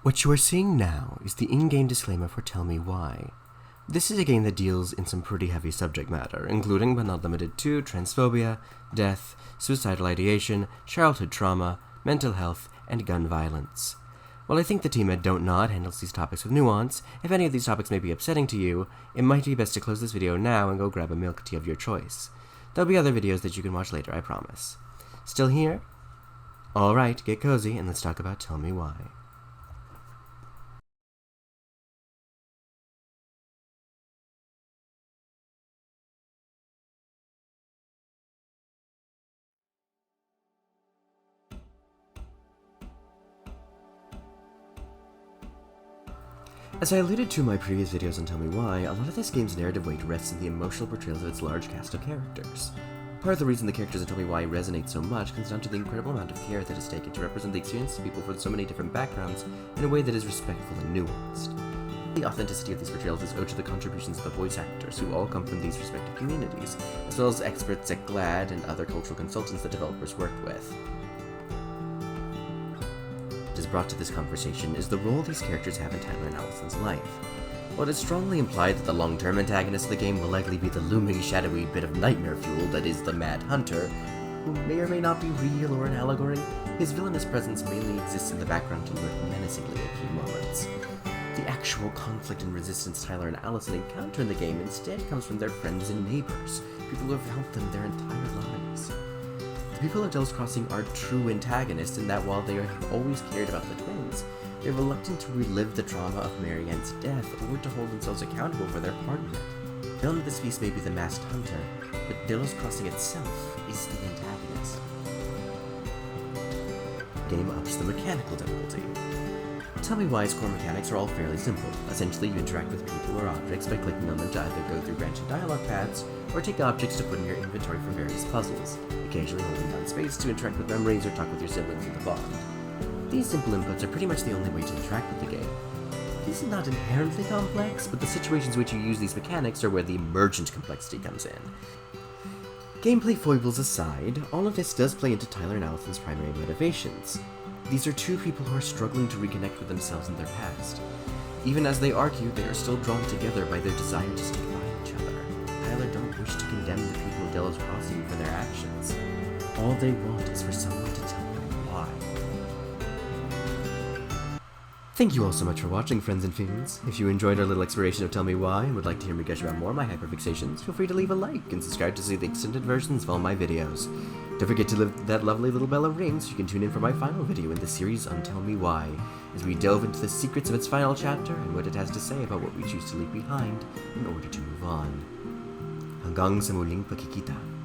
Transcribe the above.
What you are seeing now is the in-game disclaimer for Tell Me Why. This is a game that deals in some pretty heavy subject matter, including but not limited to transphobia, death, suicidal ideation, childhood trauma, mental health, and gun violence. While I think the team at Don't Nod handles these topics with nuance, if any of these topics may be upsetting to you, it might be best to close this video now and go grab a milk tea of your choice. There'll be other videos that you can watch later, I promise. Still here? Alright, get cozy and let's talk about Tell Me Why. As I alluded to in my previous videos on Tell Me Why, a lot of this game's narrative weight rests in the emotional portrayals of its large cast of characters. Part of the reason the characters in Tell Me Why resonate so much comes down to the incredible amount of care that is taken to represent the experience of people from so many different backgrounds in a way that is respectful and nuanced. The authenticity of these portrayals is owed to the contributions of the voice actors, who all come from these respective communities, as well as experts at GLAD and other cultural consultants that developers worked with. Is brought to this conversation is the role these characters have in Tyler and Allison's life. While it is strongly implied that the long-term antagonist of the game will likely be the looming, shadowy bit of nightmare fuel that is the Mad Hunter, who may or may not be real or an allegory, his villainous presence mainly exists in the background to lurk menacingly at key moments. The actual conflict and resistance Tyler and Allison encounter in the game instead comes from their friends and neighbors, people who have helped them their entire lives. The people of Delos Crossing are true antagonists in that while they have always cared about the twins, they're reluctant to relive the trauma of Marianne's death or to hold themselves accountable for their part in it. The villain of this piece may be the masked hunter, but Delos Crossing itself is the antagonist. Game ups the mechanical difficulty. Tell Me Why's core mechanics are all fairly simple. Essentially, you interact with people or objects by clicking on them to either go through branching dialogue paths, or take objects to put in your inventory for various puzzles, occasionally holding down space to interact with memories or talk with your siblings in the bond. These simple inputs are pretty much the only way to interact with the game. This is not inherently complex, but the situations in which you use these mechanics are where the emergent complexity comes in. Gameplay foibles aside, all of this does play into Tyler and Allison's primary motivations. These are two people who are struggling to reconnect with themselves and their past. Even as they argue, they are still drawn together by their desire to stick by each other. Tyler don't wish to condemn the people of Delos Crossing for their actions. All they want is for someone to tell them why. Thank you all so much for watching, friends and fiends. If you enjoyed our little exploration of Tell Me Why and would like to hear me gush about more of my hyperfixations, feel free to leave a like and subscribe to see the extended versions of all my videos. Don't forget to leave that lovely little bell a ring so you can tune in for my final video in the series on Tell Me Why, as we delve into the secrets of its final chapter and what it has to say about what we choose to leave behind in order to move on. Hanggang sa muling pagkikita.